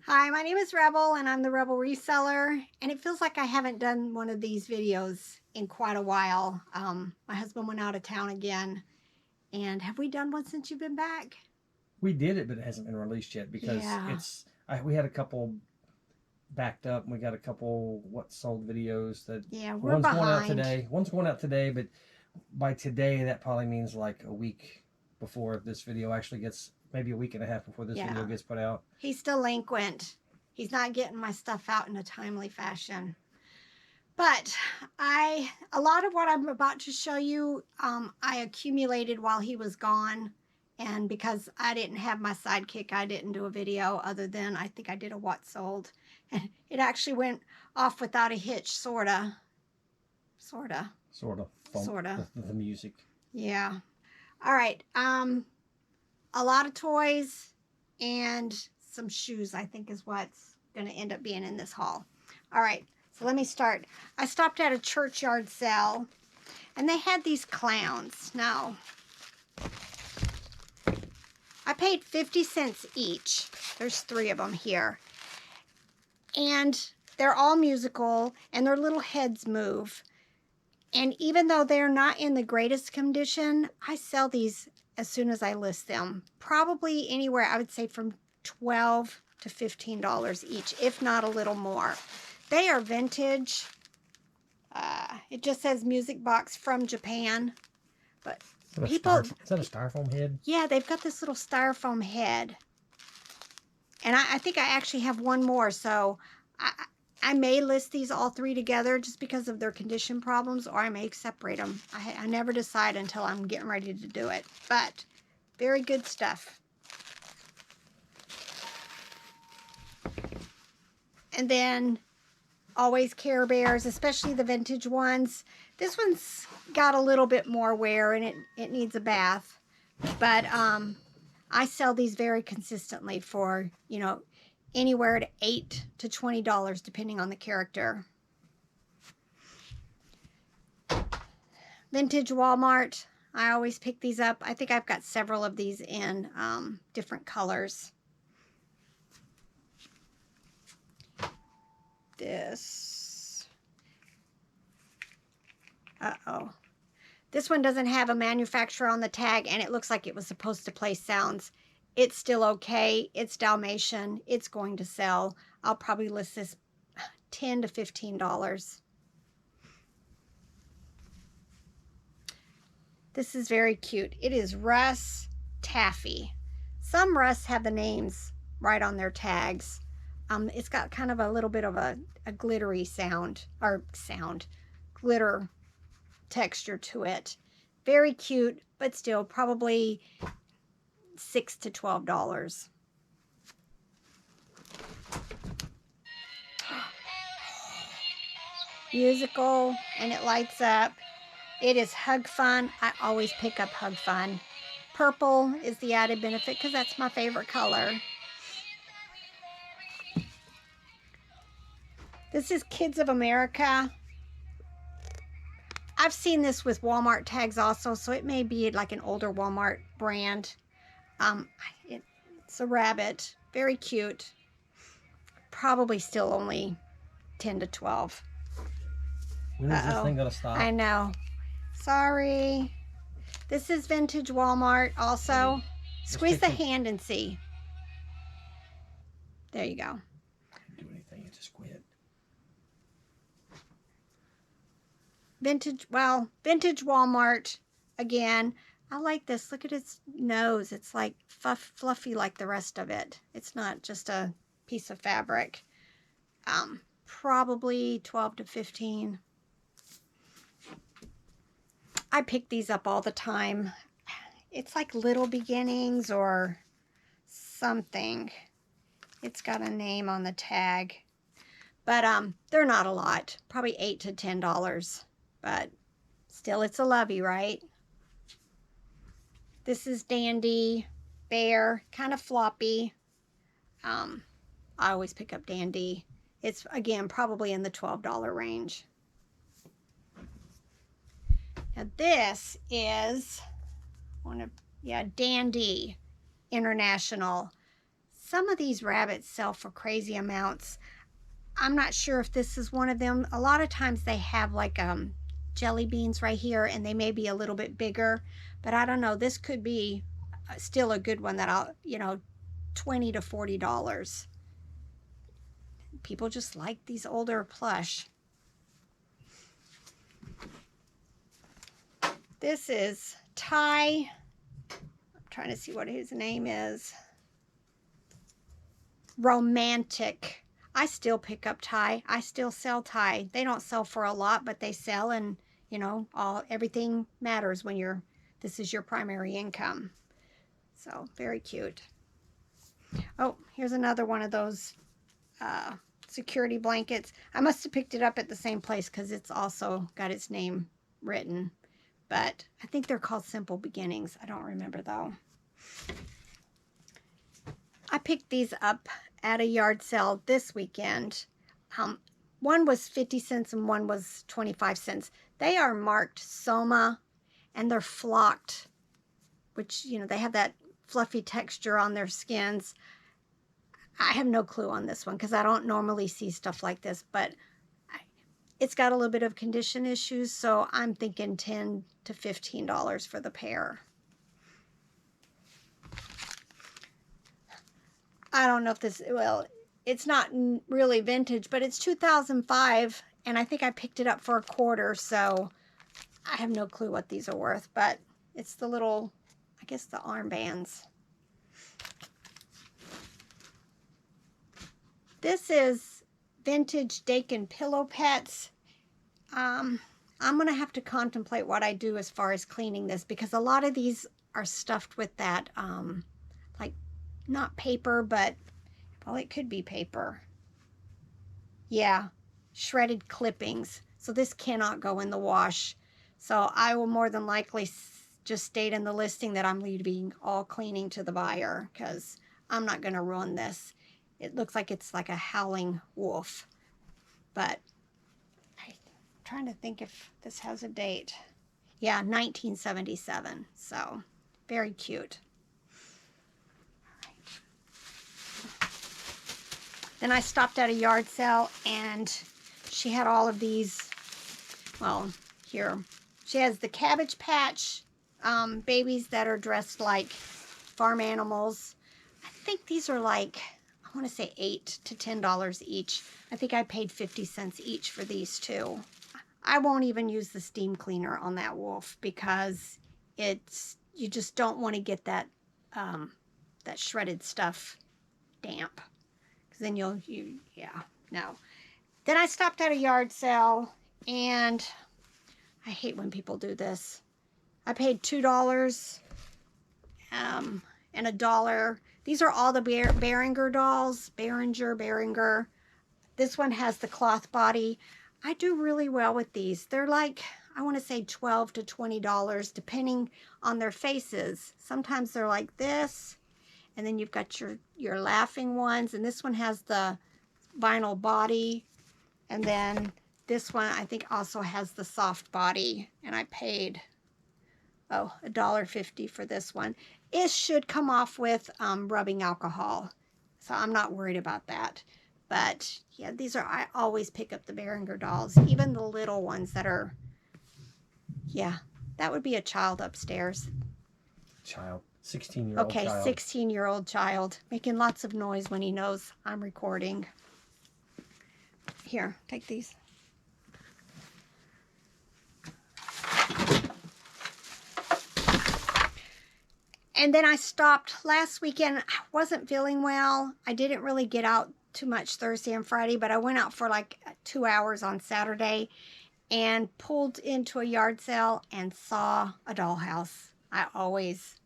Hi, my name is Rebel and I'm the Rebel Reseller, and it feels like I haven't done one of these videos in quite a while. My husband went out of town again, and have we done one since you've been back? We did it, but it hasn't been released yet because Yeah, we had a couple backed up, and we got a couple what sold videos that yeah, we're one's going out behind. today. One's going out today, but by today that probably means like a week before this video actually gets, maybe a week and a half before this video Yeah, gets put out. he's delinquent. He's not getting my stuff out in a timely fashion. But a lot of what I'm about to show you, I accumulated while he was gone. And because I didn't have my sidekick, I didn't do a video other than I think I did a what sold. And it actually went off without a hitch, sorta. Sorta. Sort of funk, Sorta. the music. Yeah. All right. A lot of toys and some shoes, I think, is what's going to end up being in this haul. All right. So let me start. I stopped at a churchyard sale, and they had these clowns. Now, I paid 50 cents each. There's 3 of them here. And they're all musical, and their little heads move. And even though they're not in the greatest condition, I sell these as soon as I list them. Probably anywhere, I would say from $12 to $15 each, if not a little more. They are vintage. It just says music box from Japan. But people, Is that a styrofoam head? yeah, they've got this little styrofoam head. And I think I actually have one more, so I may list these all 3 together just because of their condition problems, or I may separate them. I never decide until I'm getting ready to do it, but very good stuff. And then always Care Bears, especially the vintage ones. This one's got a little bit more wear and it needs a bath, but I sell these very consistently for, you know, anywhere to $8 to $20 depending on the character. Vintage Walmart. I always pick these up. I think I've got several of these in different colors. This. Uh-oh. This one doesn't have a manufacturer on the tag, and it looks like it was supposed to play sounds. It's still okay. It's Dalmatian. It's going to sell. I'll probably list this $10 to $15. This is very cute. It is Russ Taffy. Some Russ have the names right on their tags. It's got kind of a little bit of a glittery glitter texture to it. Very cute, but still probably $6 to $12. Musical, and it lights up. It is Hug Fun. I always pick up Hug Fun. Purple is the added benefit because that's my favorite color. This is Kids of America. I've seen this with Walmart tags also, so it may be like an older Walmart brand. It's a rabbit. Very cute. Probably still only 10 to 12. When is this thing gonna stop? I know. Sorry. This is vintage Walmart also. Squeeze the hand and see. There you go. Do anything, it just quit. Vintage Walmart again. I like this. Look at its nose. It's like fluffy like the rest of it. It's not just a piece of fabric. Probably 12 to 15. I pick these up all the time. It's like Little Beginnings or something. It's got a name on the tag. But they're not a lot. Probably $8 to $10. But still, it's a lovey, right? This is Dandy Bear, kind of floppy. I always pick up Dandy. It's, again, probably in the $12 range. Now this is Dandy International. Some of these rabbits sell for crazy amounts. I'm not sure if this is one of them. A lot of times they have like jelly beans right here, and they may be a little bit bigger, but I don't know. This could be still a good one that I'll, you know, $20 to $40. People just like these older plush. This is Ty. I'm trying to see what his name is. Romantic. I still pick up Ty. I still sell Ty. They don't sell for a lot, but they sell, and you know, everything matters when this is your primary income. So very cute. Oh, here's another one of those security blankets. I must have picked it up at the same place because it's also got its name written, but I think they're called Simple Beginnings. I don't remember though. I picked these up at a yard sale this weekend. One was 50 cents and one was 25 cents. They are marked Soma, and they're flocked, which, you know, they have that fluffy texture on their skins. I have no clue on this one because I don't normally see stuff like this, but it's got a little bit of condition issues, so I'm thinking $10 to $15 for the pair. I don't know if this, well, it's not really vintage, but it's 2005, and I think I picked it up for $1/4, so I have no clue what these are worth, but it's the little, I guess, the armbands. This is vintage Dakin pillow pets. I'm going to have to contemplate what I do as far as cleaning this, because a lot of these are stuffed with that, like, not paper, but, well, it could be paper. Yeah, shredded clippings. So this cannot go in the wash. So I will more than likely just state in the listing that I'm leaving all cleaning to the buyer, because I'm not going to ruin this. It looks like it's like a howling wolf, but I'm trying to think if this has a date. Yeah, 1977. So very cute. Then I stopped at a yard sale, and she had all of these. Well, here she has the Cabbage Patch babies that are dressed like farm animals. I think these are like, I want to say $8 to $10 each. I think I paid 50 cents each for these two. I won't even use the steam cleaner on that wolf because you just don't want to get that that shredded stuff damp. Then yeah, no. Then I stopped at a yard sale, and I hate when people do this. I paid $2 and $1. These are all the Behringer dolls. Behringer. This one has the cloth body. I do really well with these. They're like, I want to say $12 to $20, depending on their faces. Sometimes they're like this. And then you've got your laughing ones. And this one has the vinyl body. And then this one, I think, also has the soft body. And I paid, $1.50 for this one. It should come off with rubbing alcohol. So I'm not worried about that. But, yeah, I always pick up the Behringer dolls. Even the little ones that are, yeah, that would be a child upstairs. Child. 16-year-old child. Okay, 16-year-old child making lots of noise when he knows I'm recording. Here, take these. And then I stopped last weekend. I wasn't feeling well. I didn't really get out too much Thursday and Friday, but I went out for like 2 hours on Saturday and pulled into a yard sale and saw a Dollhouse. I always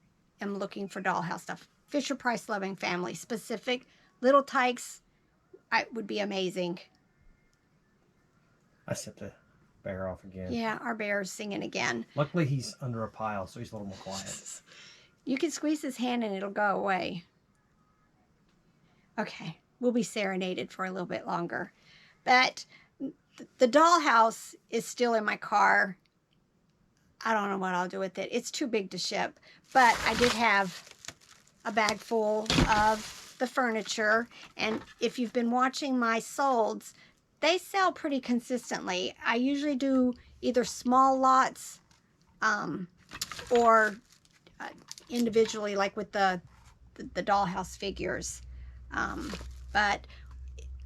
am looking for Dollhouse stuff. Fisher-Price Loving Family specific. Little Tykes would be amazing. I set the bear off again. Yeah, our bear's singing again. Luckily, he's under a pile, so he's a little more quiet. You can squeeze his hand and it'll go away. Okay, we'll be serenaded for a little bit longer. But the Dollhouse is still in my car. I don't know what I'll do with it. It's too big to ship. But I did have a bag full of the furniture. And if you've been watching my solds, they sell pretty consistently. I usually do either small lots or individually, like with the Dollhouse figures. But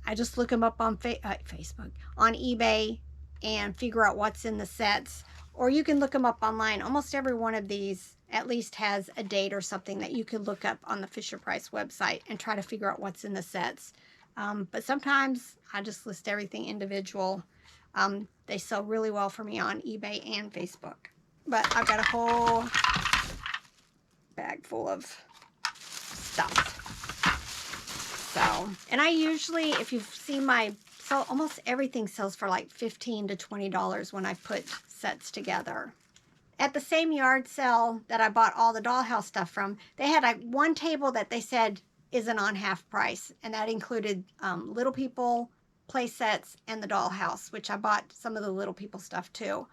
I just look them up on Facebook, on eBay, and figure out what's in the sets. Or you can look them up online. Almost every one of these at least has a date or something that you could look up on the Fisher-Price website and try to figure out what's in the sets. But sometimes I just list everything individual. They sell really well for me on eBay and Facebook. But I've got a whole bag full of stuff. So, and I usually, if you've seen so almost everything sells for like $15 to $20 when I put sets together. At the same yard sale that I bought all the Dollhouse stuff from, they had like one table that they said isn't on half price, and that included Little People play sets and the Dollhouse, which I bought some of the Little People stuff too.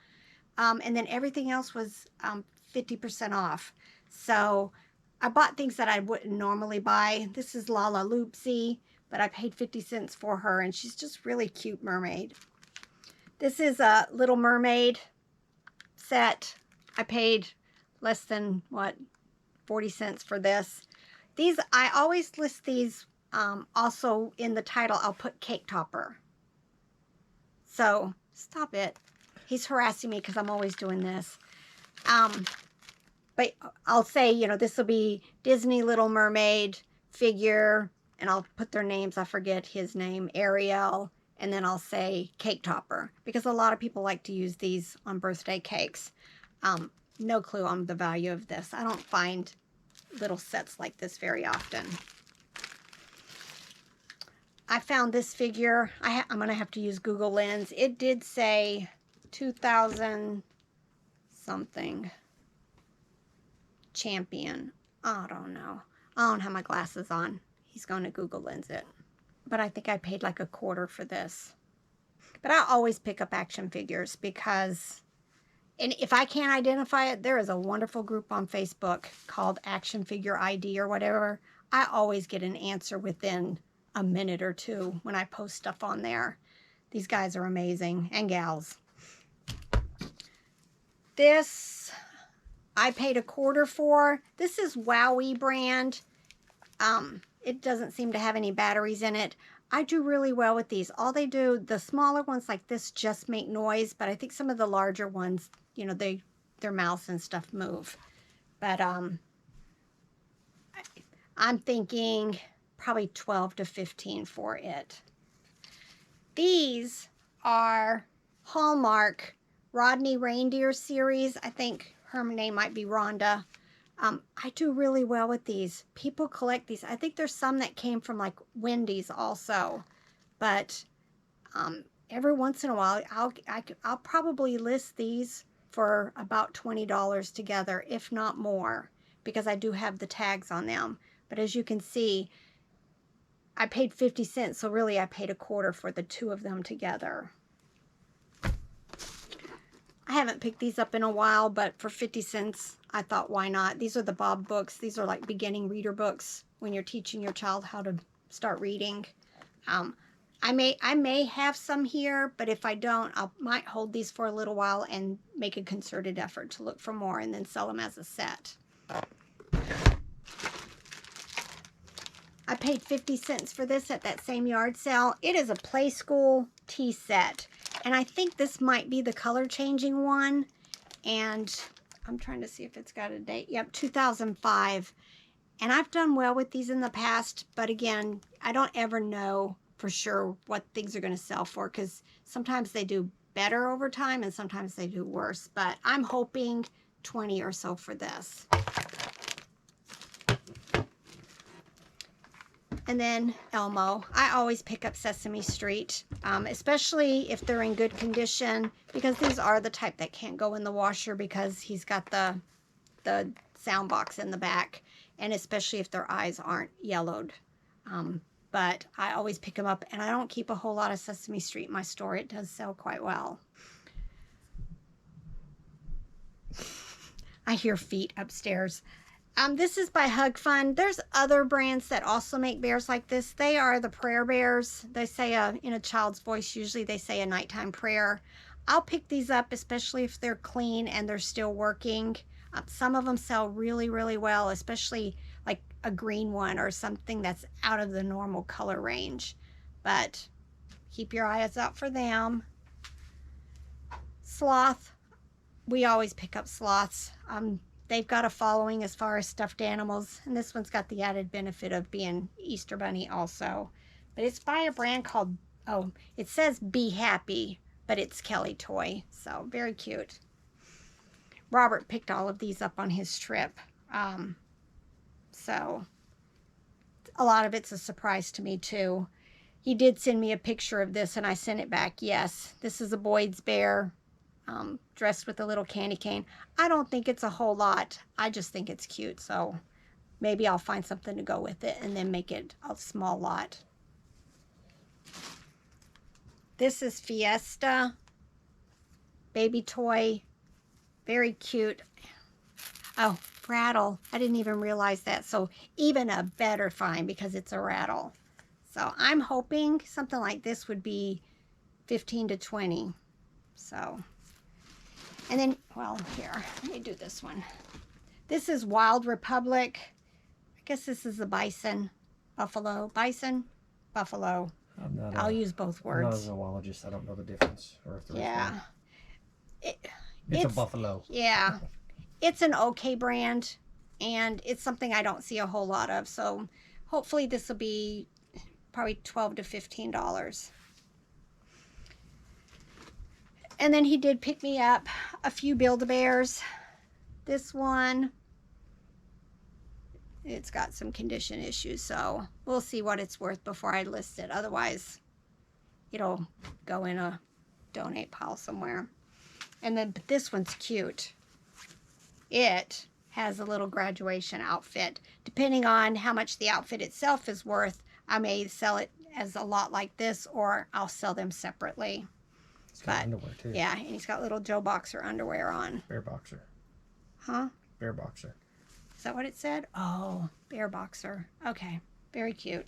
And then everything else was 50% off. So I bought things that I wouldn't normally buy. This is Lala Loopsy, but I paid 50 cents for her, and she's just really cute mermaid. This is a Little Mermaid set. I paid less than, 40 cents for this. These, I always list these, also in the title, I'll put cake topper. So, stop it. He's harassing me because I'm always doing this. But I'll say, you know, this will be Disney Little Mermaid figure, and I'll put their names. I forget his name, Ariel, and then I'll say cake topper, because a lot of people like to use these on birthday cakes. No clue on the value of this. I don't find little sets like this very often. I found this figure. I'm going to have to use Google Lens. It did say 2000 something. Champion. I don't know. I don't have my glasses on. He's going to Google Lens it. But I think I paid like $1/4 for this. But I always pick up action figures because, and if I can't identify it, there is a wonderful group on Facebook called Action Figure ID or whatever. I always get an answer within a minute or two when I post stuff on there. These guys are amazing, and gals. This I paid $1/4 for. This is Wowie brand. It doesn't seem to have any batteries in it. I do really well with these. All they do, the smaller ones like this just make noise, but I think some of the larger ones, you know, their mouths and stuff move. But I'm thinking probably 12 to 15 for it. These are Hallmark Rodney Reindeer series. I think her name might be Rhonda. I do really well with these. People collect these. I think there's some that came from like Wendy's also. But every once in a while, I'll probably list these for about $20 together, if not more, because I do have the tags on them. But as you can see, I paid 50 cents, so really I paid $1/4 for the two of them together. I haven't picked these up in a while, but for 50 cents, I thought, why not? These are the Bob books. These are like beginning reader books when you're teaching your child how to start reading. I may have some here, but if I don't, I might hold these for a little while and make a concerted effort to look for more and then sell them as a set. I paid 50 cents for this at that same yard sale. It is a Play School tea set. And I think this might be the color changing one. And I'm trying to see if it's got a date. Yep, 2005. And I've done well with these in the past. But again, I don't ever know for sure what things are going to sell for, because sometimes they do better over time and sometimes they do worse. But I'm hoping 20 or so for this. And then Elmo. I always pick up Sesame Street, especially if they're in good condition, because these are the type that can't go in the washer because he's got the sound box in the back, and especially if their eyes aren't yellowed. But I always pick them up, and I don't keep a whole lot of Sesame Street in my store. It does sell quite well. I hear feet upstairs. This is by Hug Fun. There's other brands that also make bears like this. They are the prayer bears. They say in a child's voice, usually they say a nighttime prayer. I'll pick these up, especially if they're clean and they're still working. Some of them sell really, really well, especially like a green one or something that's out of the normal color range. But keep your eyes out for them. Sloth. We always pick up sloths. They've got a following as far as stuffed animals, and this one's got the added benefit of being Easter Bunny also. But it's by a brand called, oh, it says Be Happy, but it's Kelly Toy, so very cute. Robert picked all of these up on his trip, so a lot of it's a surprise to me too. He did send me a picture of this, and I sent it back. Yes, this is a Boyd's bear. Dressed with a little candy cane. I don't think it's a whole lot. I just think it's cute, so maybe I'll find something to go with it and then make it a small lot. This is Fiesta baby toy. Very cute. Oh, rattle. I didn't even realize that. So even a better find because it's a rattle. So I'm hoping something like this would be 15 to 20. So... and then, well, here, let me do this one. This is Wild Republic. I guess this is the bison, buffalo, bison, buffalo. I'll use both words. I'm not a zoologist. I don't know the difference. Or if there is one. It's a buffalo. Yeah. It's an okay brand, and it's something I don't see a whole lot of. So hopefully this will be probably $12 to $15. And then he did pick me up a few Build-A-Bears. This one, it's got some condition issues, so we'll see what it's worth before I list it. Otherwise, it'll go in a donate pile somewhere. And then but this one's cute. It has a little graduation outfit. Depending on how much the outfit itself is worth, I may sell it as a lot like this, or I'll sell them separately. It's got underwear too. Yeah, and he's got little Joe Boxer underwear on. Bear boxer. Huh? Bear boxer. Is that what it said? Oh, bear boxer. Okay, very cute.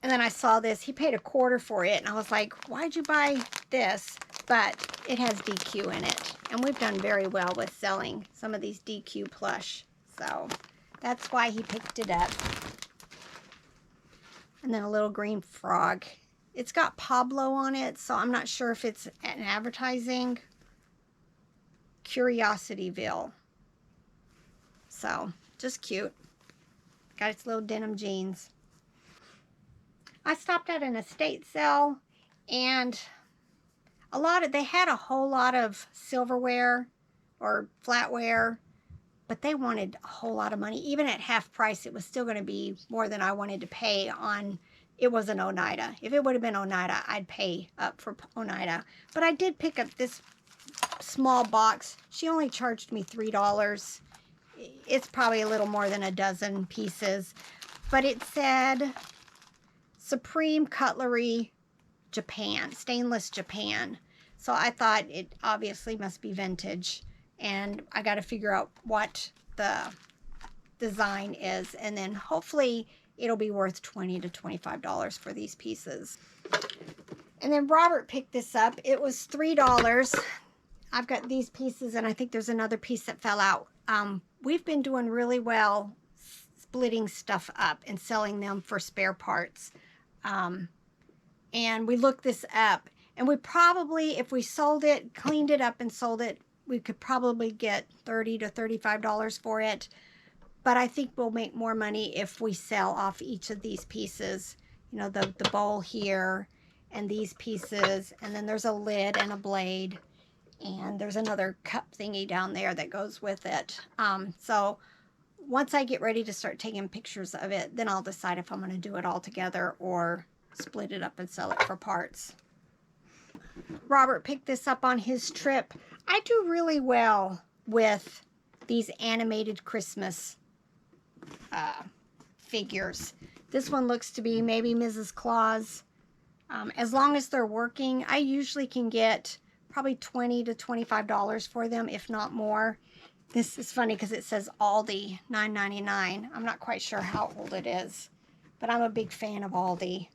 And then I saw this. He paid $1/4 for it, and I was like, why'd you buy this? But it has DQ in it, and we've done very well with selling some of these DQ plush. So that's why he picked it up. And then a little green frog. It's got Pablo on it, so I'm not sure if it's an advertising. Curiosityville. So, just cute. Got its little denim jeans. I stopped at an estate sale, and they had a whole lot of silverware or flatware, but they wanted a whole lot of money. Even at half price, it was still going to be more than I wanted to pay on. It was an Oneida. If it would have been Oneida, I'd pay up for Oneida. But I did pick up this small box. She only charged me $3. It's probably a little more than a dozen pieces. But it said Supreme Cutlery Japan, stainless Japan. So I thought it obviously must be vintage. And I got to figure out what the design is. And then hopefully it'll be worth $20 to $25 for these pieces. And then Robert picked this up. It was $3. I've got these pieces, and I think there's another piece that fell out. We've been doing really well splitting stuff up and selling them for spare parts. And we looked this up, and we probably, if we sold it, cleaned it up and sold it, we could probably get $30 to $35 for it. But I think we'll make more money if we sell off each of these pieces. You know, the bowl here and these pieces. And then there's a lid and a blade. And there's another cup thingy down there that goes with it. So once I get ready to start taking pictures of it, then I'll decide if I'm going to do it all together or split it up and sell it for parts. Robert picked this up on his trip. I do really well with these animated Christmas figures. This one looks to be maybe Mrs. Claus. As long as they're working, I usually can get probably $20 to $25 for them, if not more. This is funny because it says Aldi $9.99. I'm not quite sure how old it is, but I'm a big fan of Aldi.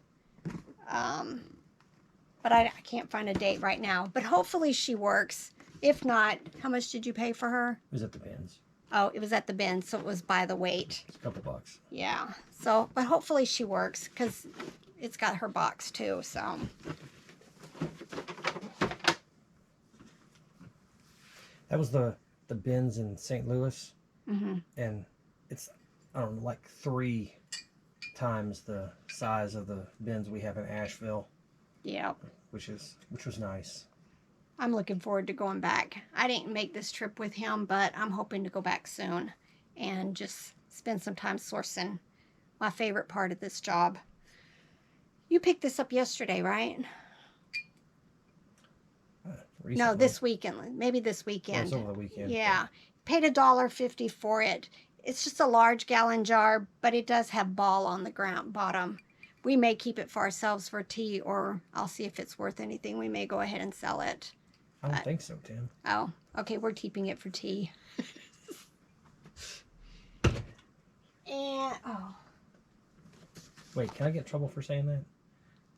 But I can't find a date right now. But hopefully she works. If not, how much did you pay for her? It was at the bins. Oh, it was at the bin, so it was by the weight. It's a couple bucks. Yeah. So, but hopefully she works because it's got her box too. So. That was the bins in St. Louis, Mm-hmm. and it's, I don't know, like 3 times the size of the bins we have in Asheville. Yeah. Which was nice. I'm looking forward to going back. I didn't make this trip with him, but I'm hoping to go back soon and just spend some time sourcing my favorite part of this job. You picked this up yesterday, right? Recently. No, this weekend. Maybe this Well, weekend. it's over the weekend. Yeah. Paid $1.50 for it. It's just a large gallon jar, but it does have ball on the ground bottom. We may keep it for ourselves for tea, or I'll see if it's worth anything. We may go ahead and sell it. I don't think so, Tim. Oh, okay. We're keeping it for tea. And, oh, Wait, can I get in trouble for saying that?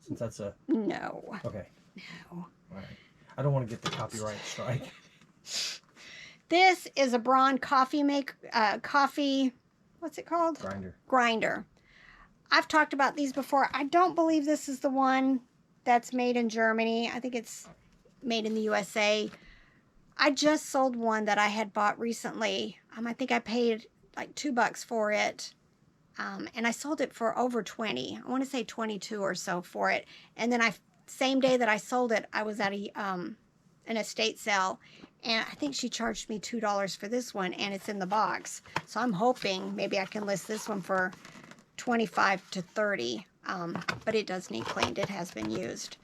Since that's a... no. Okay. No. All right. I don't want to get the copyright strike. This is a Braun coffee what's it called? Grinder. I've talked about these before. I don't believe this is the one that's made in Germany. I think it's made in the USA. I just sold one that I had bought recently. I think I paid like $2 for it. And I sold it for over 20. I want to say 22 or so for it. And then same day that I sold it, I was at an estate sale, and I think she charged me $2 for this one, and it's in the box. So I'm hoping maybe I can list this one for 25 to 30. But it does need cleaned. It has been used.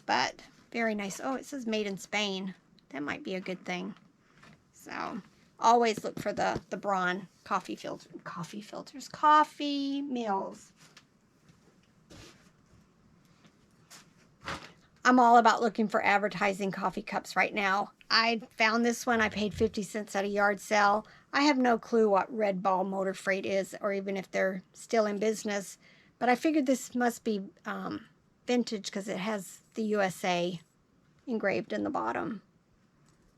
But very nice. Oh, it says made in Spain. That might be a good thing. So always look for the Braun coffee mills. I'm all about looking for advertising coffee cups right now. I found this one. I paid 50 cents at a yard sale. I have no clue what Red Ball Motor Freight is, or even if they're still in business. But I figured this must be vintage because it has the USA engraved in the bottom.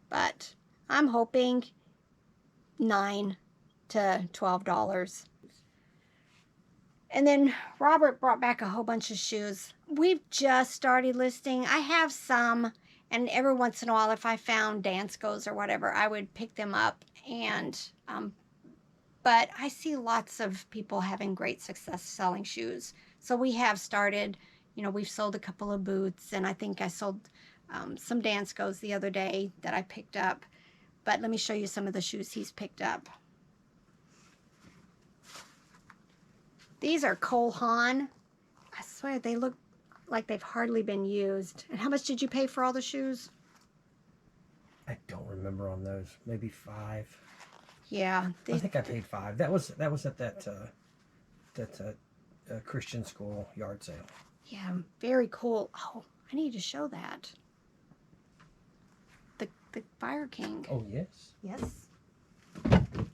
But I'm hoping $9 to $12. And then Robert brought back a whole bunch of shoes. We've just started listing. I have some, and every once in a while, if I found Danskos or whatever, I would pick them up. And but I see lots of people having great success selling shoes. So we have started. We've sold a couple of boots, and I think I sold some Danskos the other day that I picked up. But let me show you some of the shoes he's picked up. These are Cole Haan. I swear they look like they've hardly been used. And how much did you pay for all the shoes? I don't remember on those. Maybe 5. Yeah. I think I paid 5. That was at that Christian school yard sale. Yeah, very cool. Oh, I need to show that. The Fire King. Oh, yes. Yes. And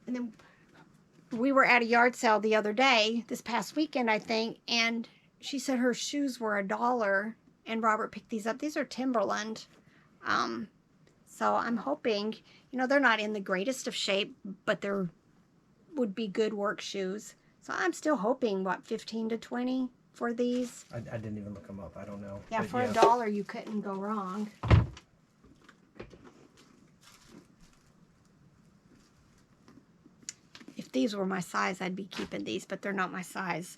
then we were at a yard sale the other day, this past weekend, I think, and she said her shoes were $1, and Robert picked these up. These are Timberland. So I'm hoping, they're not in the greatest of shape, but they're would be good work shoes. So I'm still hoping, 15 to 20 for these. I didn't even look them up. I don't know. Yeah, But for $1, you couldn't go wrong. If these were my size, I'd be keeping these, but they're not my size.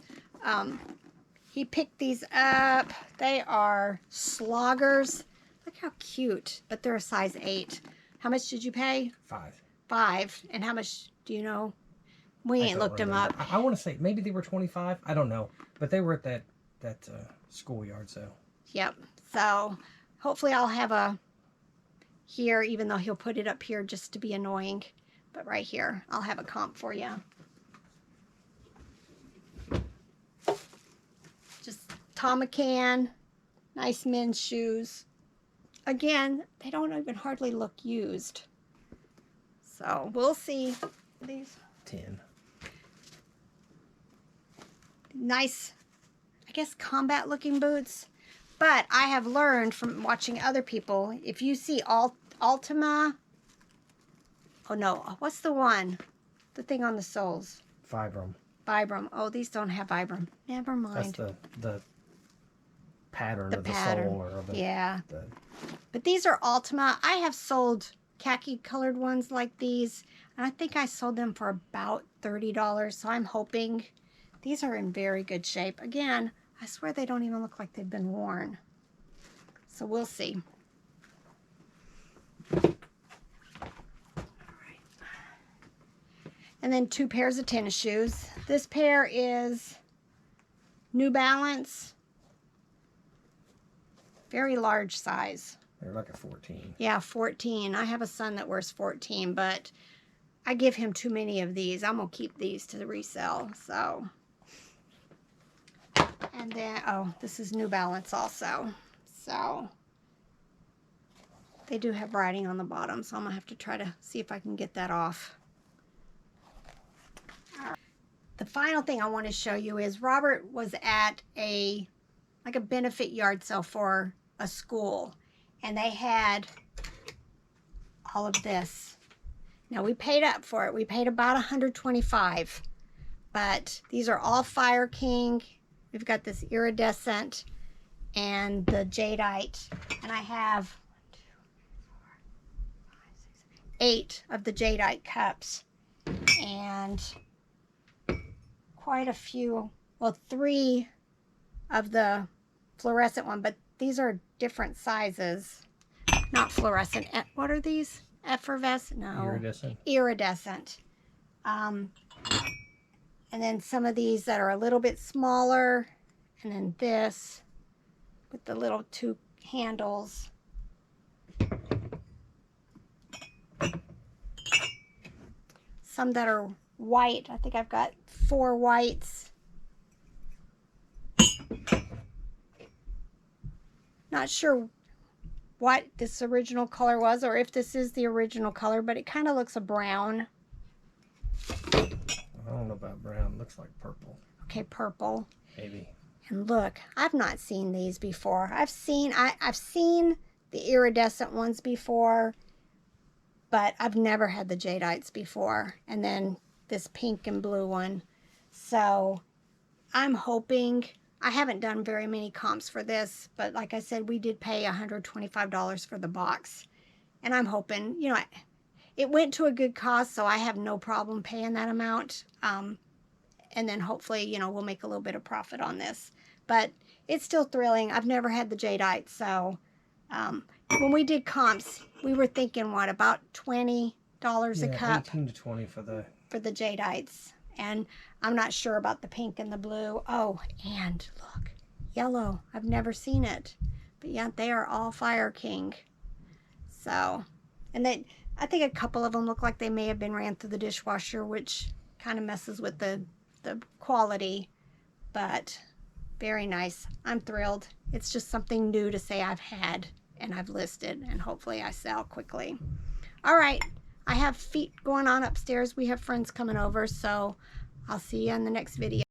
He picked these up. They are sloggers. Look how cute, but they're a size 8. How much did you pay? 5. 5. And how much do you know? We ain't looked them up. I want to say maybe they were 25. I don't know, but they were at that schoolyard sale. Yep. So hopefully I'll have a here, even though he'll put it up here just to be annoying. But right here, I'll have a comp for you. Just Tom McCann, nice men's shoes. again, they don't even hardly look used. So we'll see. These 10. Nice, I guess, combat looking boots. But I have learned from watching other people, if you see Ultima, oh no, what's the one? The thing on the soles. Vibram. Vibram. Oh, these don't have Vibram. Never mind. That's the pattern The of pattern. the sole. Or the, Yeah. The, But these are Ultima. I have sold khaki colored ones like these, and I think I sold them for about $30. So I'm hoping these are in very good shape. Again, I swear they don't even look like they've been worn. So we'll see. And then 2 pairs of tennis shoes. This pair is New Balance. Very large size. they're like a 14. Yeah, 14. I have a son that wears 14, but I give him too many of these. I'm going to keep these to resell. So, and then, oh, this is New Balance also. So, they do have writing on the bottom, so I'm going to have to try to see if I can get that off. The final thing I want to show you is Robert was at a benefit yard sale for a school, and they had all of this. Now we paid up for it. We paid about $125, but these are all Fire King. We've got this iridescent and the jadeite, and I have 8 of the jadeite cups and quite a few, well, 3 of the fluorescent one, but these are different sizes. Not fluorescent. What are these? Effervescent? No. Iridescent. Iridescent. And then some of these that are a little bit smaller, and then this with the little 2 handles. Some that are white. I think I've got 4 whites. Not sure what this original color was, or if this is the original color, but it kind of looks a brown. I don't know about brown. Looks like purple. Okay, purple. Maybe. And look, I've not seen these before. I've seen the iridescent ones before, but I've never had the jadeites before. And then this pink and blue one. So I'm hoping, I haven't done very many comps for this, but like I said, we did pay $125 for the box. And I'm hoping, you know, it went to a good cause, so I have no problem paying that amount. And then hopefully, you know, we'll make a little bit of profit on this. But it's still thrilling. I've never had the jadeite, so when we did comps, we were thinking, what, about $20 a cup? 18 to 20 for the jadeites. And I'm not sure about the pink and the blue. Oh, and look, yellow. I've never seen it. But yeah, they are all Fire King. So, and I think a couple of them look like they may have been ran through the dishwasher, which kind of messes with the quality. But very nice. I'm thrilled. It's just something new to say I've had and I've listed, and hopefully I sell quickly. All right. I have feet going on upstairs. We have friends coming over, so I'll see you in the next video.